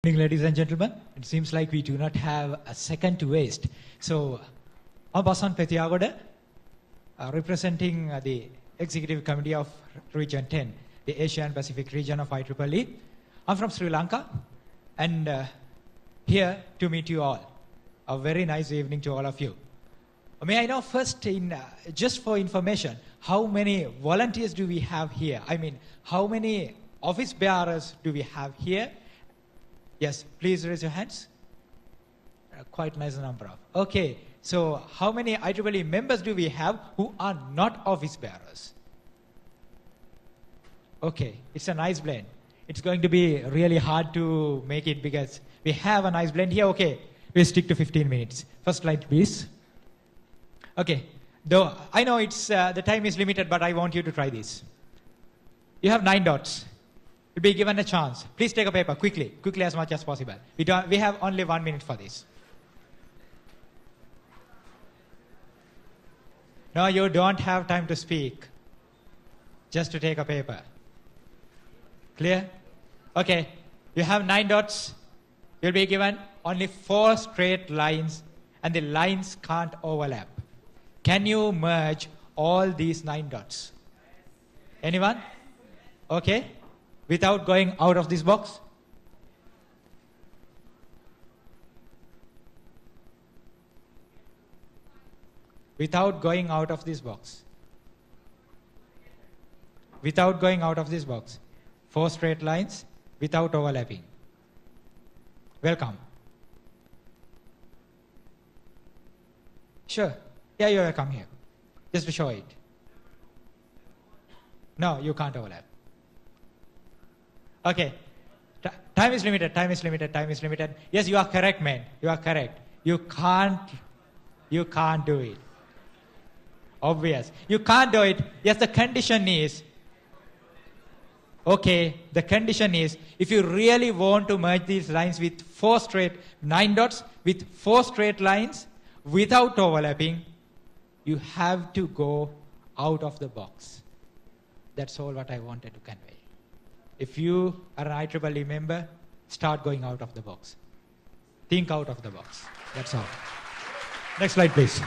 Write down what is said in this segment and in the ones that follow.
Good evening, ladies and gentlemen. It seems like we do not have a second to waste. So, I'm Pasan Pethiyagode, representing the Executive Committee of Region 10, the Asia and Pacific region of IEEE. I'm from Sri Lanka, and here to meet you all. A very nice evening to all of you. May I know first, just for information, how many volunteers do we have here? I mean, how many office bearers do we have here? Yes, please raise your hands. Quite nice number of. Okay, so how many IEEE members do we have who are not office bearers? Okay, it's a nice blend. It's going to be really hard to make it because we have a nice blend here. Okay, we'll stick to 15 minutes. First slide, please. Okay, though I know it's the time is limited, but I want you to try this. You have 9 dots. You'll be given a chance. Please take a paper quickly as much as possible. We have only 1 minute for this. No, you don't have time to speak. Just to take a paper. Clear? Okay. You have 9 dots. You'll be given only 4 straight lines, and the lines can't overlap. Can you merge all these 9 dots? Anyone? Okay. Without going out of this box? Without going out of this box. Without going out of this box. 4 straight lines without overlapping. Welcome. Sure. Yeah, you're welcome here. Just to show it. No, you can't overlap. Okay. Time is limited. Yes, you are correct, man. You are correct. You can't do it. Obvious. You can't do it. Yes, the condition is, okay, the condition is, if you really want to merge these lines with 9 dots, with 4 straight lines, without overlapping, you have to go out of the box. That's all what I wanted to convey. If you are an IEEE member, start going out of the box. Think out of the box. That's all. Next slide, please.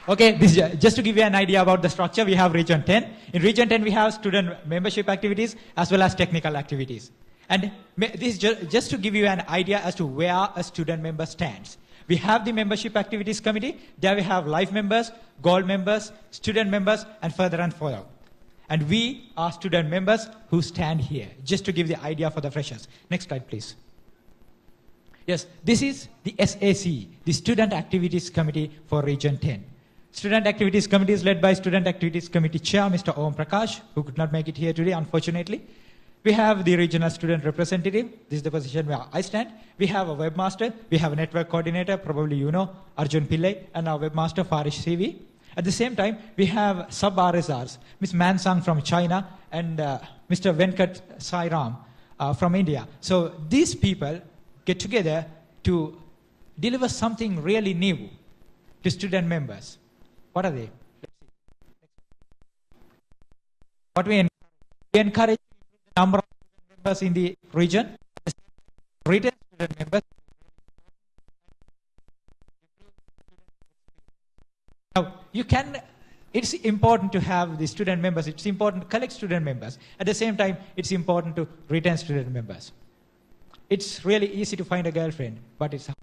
Okay, this is just to give you an idea about the structure, we have Region 10. In Region 10, we have student membership activities as well as technical activities. And this is just to give you an idea as to where a student member stands. We have the membership activities committee. There we have life members, gold members, student members, and further and further. And we are student members who stand here, just to give the idea for the freshers. Next slide, please. Yes, this is the SAC, the Student Activities Committee for Region 10. Student Activities Committee is led by Student Activities Committee Chair, Mr. Om Prakash, who could not make it here today, unfortunately. We have the Regional Student Representative. This is the position where I stand. We have a Webmaster. We have a Network Coordinator, probably you know, Arjun Pillai, and our Webmaster, Farish CV. At the same time, we have sub-RSRs, Ms. Mansang from China and Mr. Venkat Sairam from India. So these people get together to deliver something really new to student members. What are they? What we encourage the number of members in the region, retain student members. Now, it's important to have the student members, it's important to collect student members. At the same time, it's important to retain student members. It's really easy to find a girlfriend, but it's hard.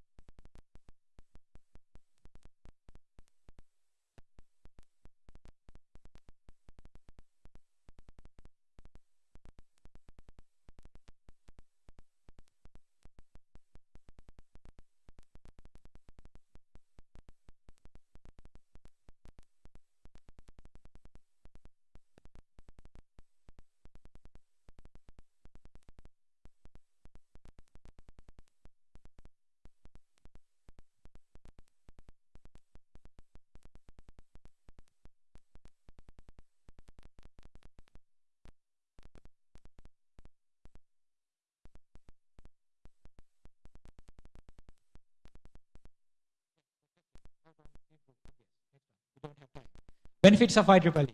Benefits of IEEE.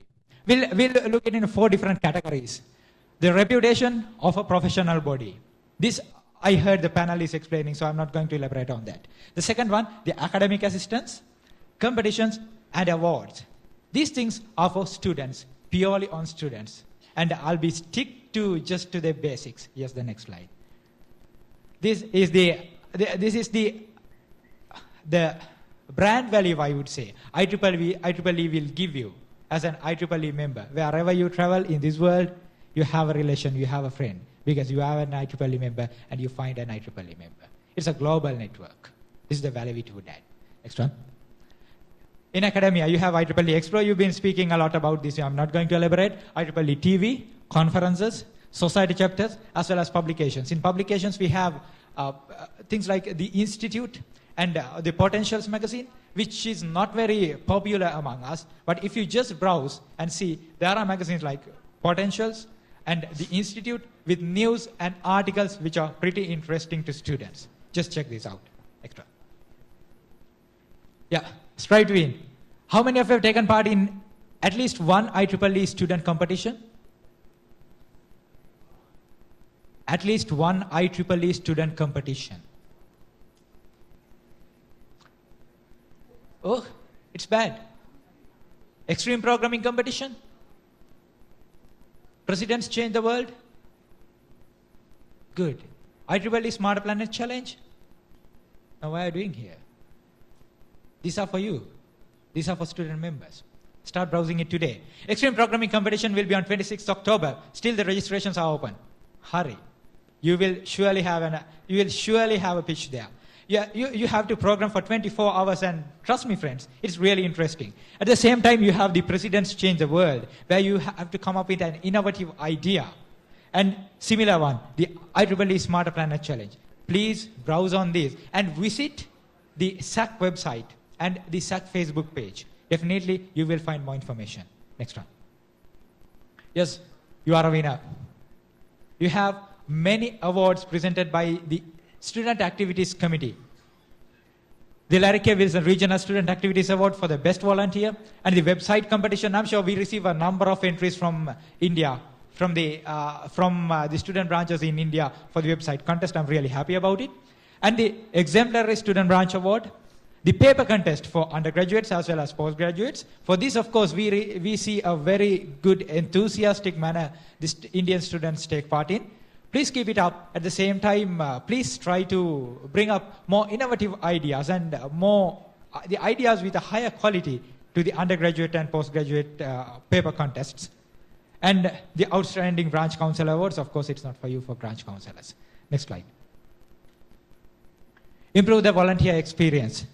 We'll look at it in 4 different categories. The reputation of a professional body. This I heard the panel is explaining, so I'm not going to elaborate on that. The second one, the academic assistance, competitions, and awards. These things are for students, purely on students. And I'll be stick to just to the basics. Yes, the next slide. This is the brand value, I would say. IEEE will give you as an IEEE member. Wherever you travel in this world, you have a relation, you have a friend, because you are an IEEE member and you find an IEEE member. It's a global network. This is the value we would add. Next one. In academia, you have IEEE Explore. You've been speaking a lot about this. I'm not going to elaborate. IEEE TV, conferences, society chapters, as well as publications. In publications, we have things like the Institute and the Potentials magazine, which is not very popular among us. But if you just browse and see, there are magazines like Potentials and the Institute with news and articles which are pretty interesting to students. Just check this out. Extra. Yeah, Strive to Win. How many of you have taken part in at least one IEEE student competition? At least one IEEE student competition. Oh, it's bad. Extreme programming competition? Presidents change the world? Good. IEEE Smart Planet Challenge? Now what are you doing here? These are for you. These are for student members. Start browsing it today. Extreme programming competition will be on 26th October. Still the registrations are open. Hurry. You will surely have a pitch there. Yeah, you have to program for 24 hours, and trust me, friends, it's really interesting. At the same time, you have the Presidents Change the World, where you have to come up with an innovative idea. And similar one, the IEEE Smarter Planet Challenge. Please browse on this and visit the SAC website and the SAC Facebook page. Definitely, you will find more information. Next one. Yes, you are a winner. You have many awards presented by the Student Activities Committee. The Larry K. Wilson Regional Student Activities Award for the Best Volunteer, and the website competition. I'm sure we receive a number of entries from India, from the student branches in India for the website contest. I'm really happy about it. And the Exemplary Student Branch Award, the paper contest for undergraduates as well as postgraduates. For this, of course, we see a very good, enthusiastic manner the Indian students take part in. Please keep it up. At the same time, please try to bring up more innovative ideas and the ideas with a higher quality to the undergraduate and postgraduate paper contests. And the Outstanding Branch Council Awards, of course, it's not for you, for branch councillors. Next slide. Improve the volunteer experience.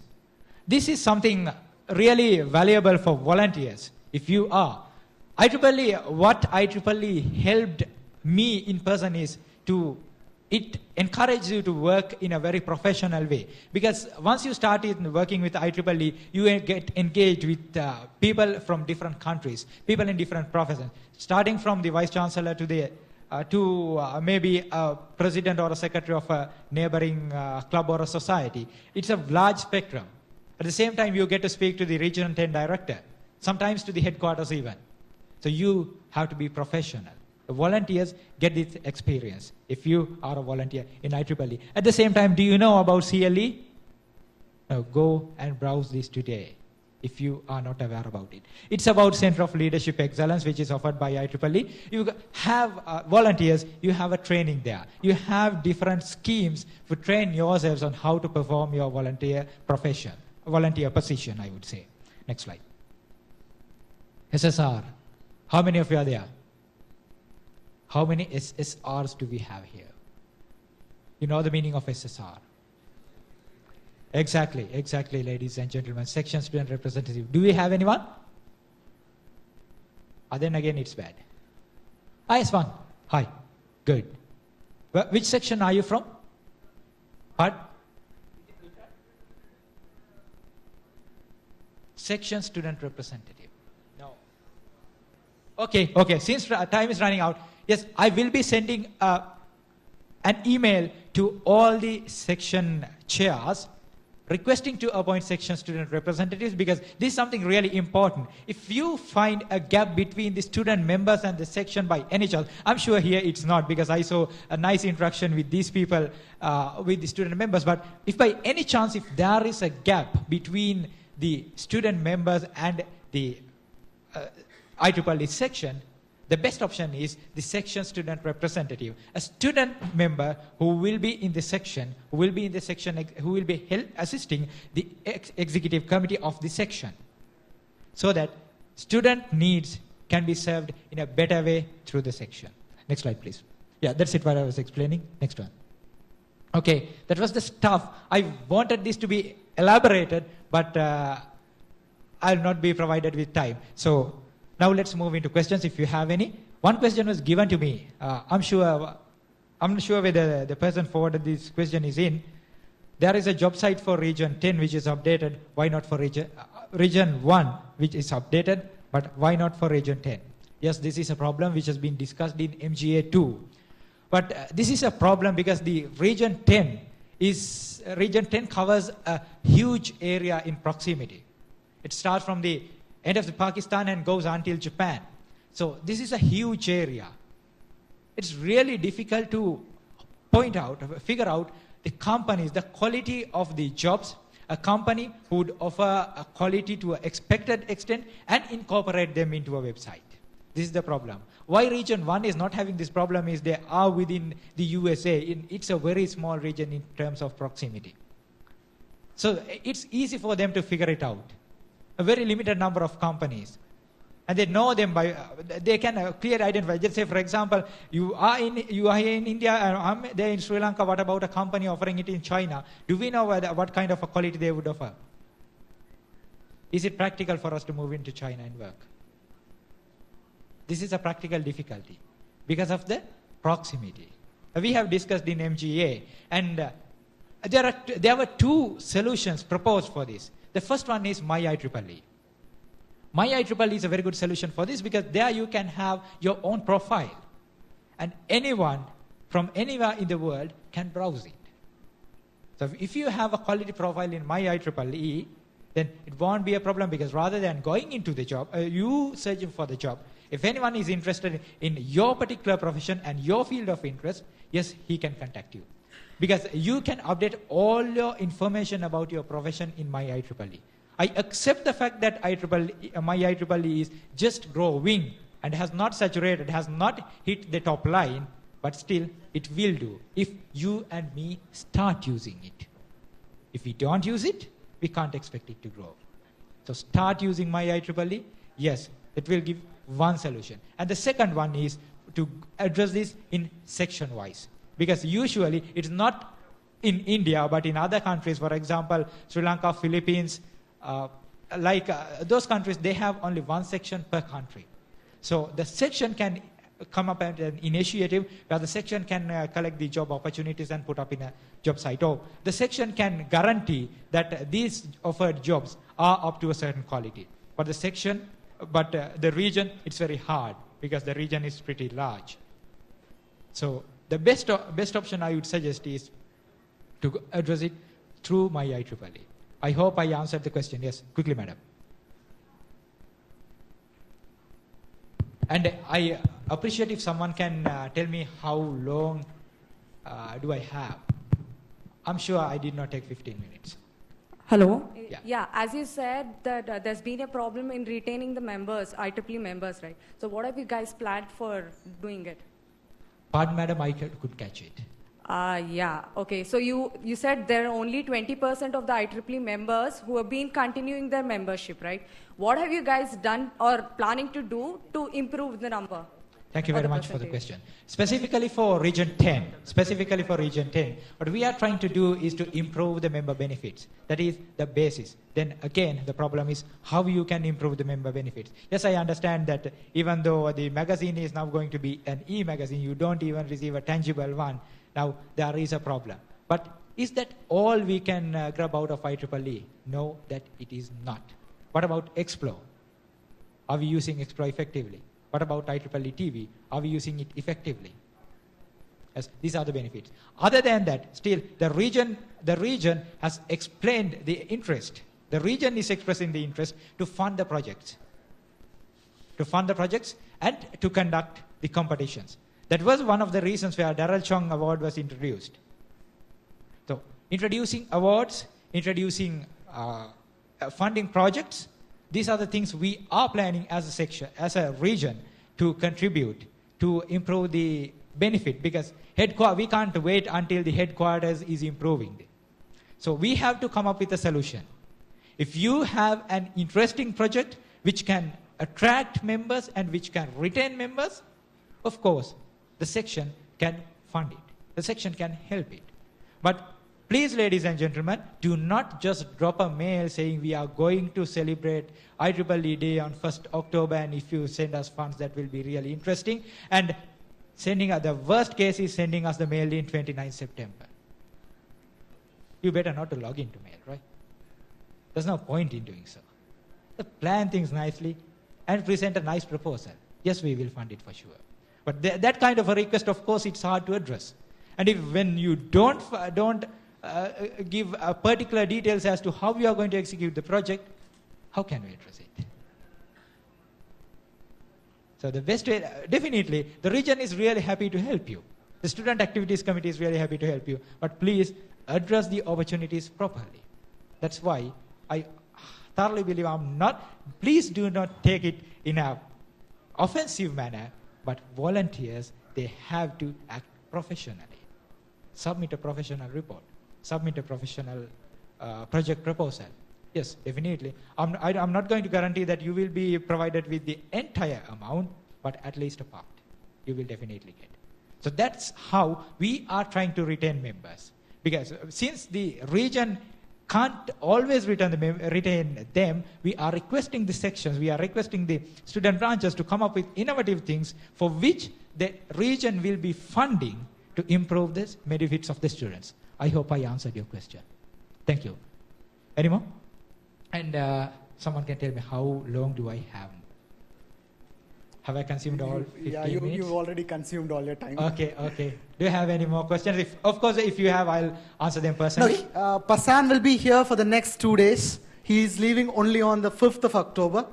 This is something really valuable for volunteers. If you are. What IEEE helped me in person is it encourages you to work in a very professional way. Because once you start working with IEEE, you get engaged with people from different countries, people in different professions, starting from the vice chancellor to maybe a president or a secretary of a neighboring club or a society. It's a large spectrum. At the same time, you get to speak to the Region 10 director, sometimes to the headquarters even. So you have to be professional. The volunteers get this experience if you are a volunteer in IEEE. At the same time, do you know about CLE? No, go and browse this today if you are not aware about it. It's about Center of Leadership Excellence, which is offered by IEEE. You have volunteers, you have a training there. You have different schemes to train yourselves on how to perform your volunteer profession, volunteer position, I would say. Next slide. SSR. How many of you are there? How many SSRs do we have here? You know the meaning of SSR? Exactly, ladies and gentlemen. Section Student Representative. Do we have anyone? Then again, it's bad. Yes, one. Hi. Good. Which section are you from? What? Section Student Representative. No. Okay. Since time is running out, yes, I will be sending an email to all the section chairs requesting to appoint section student representatives, because this is something really important. If you find a gap between the student members and the section by any chance, I'm sure here it's not, because I saw a nice interaction with these people, with the student members, but if by any chance, if there is a gap between the student members and the IEEE section, the best option is the section student representative, a student member who will be in the section, who will be assisting the executive committee of the section, so that student needs can be served in a better way through the section. Next slide, please. Yeah, that's it what I was explaining. Next one. Okay, that was the stuff. I wanted this to be elaborated, but I'll not be provided with time. So now let's move into questions if you have any. One question was given to me. I'm not sure whether the person forwarded this question is in. There is a job site for region 10 which is updated. Why not for region 1 which is updated, but why not for region 10? Yes, this is a problem which has been discussed in MGA 2. But this is a problem because the region 10 covers a huge area in proximity. It starts from the end of the Pakistan and goes until Japan. So this is a huge area. It's really difficult to figure out the companies, the quality of the jobs, a company who would offer a quality to an expected extent and incorporate them into a website. This is the problem. Why region 1 is not having this problem is they are within the USA. It's a very small region in terms of proximity. So it's easy for them to figure it out. A very limited number of companies. And they know them by, they can clearly identify. Just say, for example, you are here in India and I'm there in Sri Lanka. What about a company offering it in China? Do we know what kind of a quality they would offer? Is it practical for us to move into China and work? This is a practical difficulty because of the proximity. We have discussed in MGA, and there were two solutions proposed for this. The first one is My IEEE. My IEEE is a very good solution for this because there you can have your own profile and anyone from anywhere in the world can browse it. So if you have a quality profile in My IEEE, then it won't be a problem because rather than going into the job, you searching for the job, if anyone is interested in your particular profession and your field of interest, yes, he can contact you. Because you can update all your information about your profession in My IEEE. I accept the fact that My IEEE is just growing and has not saturated, has not hit the top line, but still it will do if you and me start using it. If we don't use it, we can't expect it to grow. So start using My IEEE. Yes, it will give one solution. And the second one is to address this in section-wise. Because usually it's not in India, but in other countries, for example, Sri Lanka, Philippines, those countries, they have only one section per country. So the section can come up with an initiative where the section can collect the job opportunities and put up in a job site. Or the section can guarantee that these offered jobs are up to a certain quality. But the region, it's very hard because the region is pretty large. So the best option I would suggest is to address it through My IEEE. I hope I answered the question. Yes, quickly, madam. And I appreciate if someone can tell me how long do I have. I'm sure I did not take 15 minutes. Hello? Yeah, as you said that there's been a problem in retaining the members, IEEE members, right? So what have you guys planned for doing it? Pardon, madam, I could catch it. Yeah, okay. So you said there are only 20% of the IEEE members who have been continuing their membership, right? What have you guys done or planning to do to improve the number? Thank you very much for the question. Specifically for region 10, what we are trying to do is to improve the member benefits. That is the basis. Then again, the problem is how you can improve the member benefits. Yes, I understand that even though the magazine is now going to be an e-magazine, you don't even receive a tangible one. Now, there is a problem. But is that all we can grab out of IEEE? No, that it is not. What about Explo? Are we using Explo effectively? What about IEEE TV? Are we using it effectively? Yes, these are the benefits. Other than that, still the region has explained the interest. The region is expressing the interest to fund the projects. And to conduct the competitions. That was one of the reasons where Darrell Chong Award was introduced. So, introducing awards, introducing funding projects, these are the things we are planning as a section, as a region, to contribute to improve the benefit, because we can't wait until the headquarters is improving. So we have to come up with a solution. If you have an interesting project which can attract members and which can retain members, of course, the section can fund it. The section can help it. But please, ladies and gentlemen, do not just drop a mail saying we are going to celebrate IEEE Day on 1st October, and if you send us funds, that will be really interesting. And the worst case is sending us the mail in 29 September. You better not to log into mail, right? There's no point in doing so. Plan things nicely and present a nice proposal. Yes, we will fund it for sure. But that kind of a request, of course, it's hard to address. And when you don't give particular details as to how you are going to execute the project, how can we address it? So the best way, definitely, the region is really happy to help you. The Student Activities Committee is really happy to help you. But please address the opportunities properly. That's why I thoroughly believe please do not take it in an offensive manner, but volunteers, they have to act professionally. Submit a professional report. Submit a professional project proposal. Yes, definitely. I'm not going to guarantee that you will be provided with the entire amount, but at least a part you will definitely get. So that's how we are trying to retain members. Because since the region can't always retain them, we are requesting the sections, we are requesting the student branches to come up with innovative things for which the region will be funding to improve the benefits of the students. I hope I answered your question. Thank you. Any more? And someone can tell me how long do I have? Have I consumed all 15 minutes? You've already consumed all your time. Okay. Do you have any more questions? Of course, if you have, I'll answer them personally. No, Pasan will be here for the next 2 days. He is leaving only on the 5th of October.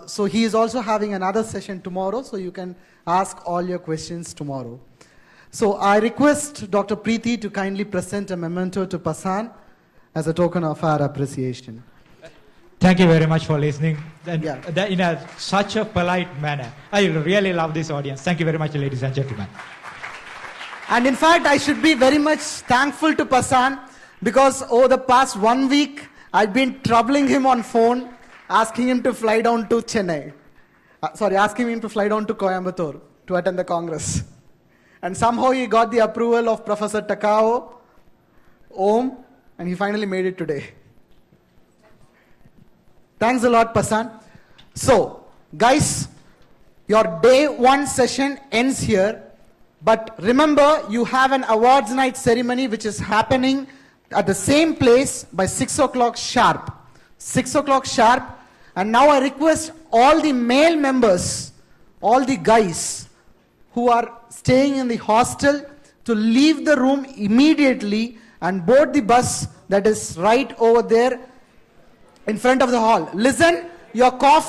So he is also having another session tomorrow, so you can ask all your questions tomorrow. So I request Dr. Preeti to kindly present a memento to Pasan as a token of our appreciation. Thank you very much for listening in such a polite manner. I really love this audience. Thank you very much, ladies and gentlemen. And in fact, I should be very much thankful to Pasan because over the past 1 week, I've been troubling him on phone, asking him to fly down to Chennai. Asking him to fly down to Coimbatore to attend the Congress. And somehow he got the approval of Professor Takao, Om, and he finally made it today. Thanks a lot, Pasan. So, guys, your day 1 session ends here. But remember, you have an awards night ceremony which is happening at the same place by 6 o'clock sharp. 6 o'clock sharp. And now I request all the male members, all the guys who are staying in the hostel to leave the room immediately and board the bus that is right over there in front of the hall. Listen, your coffee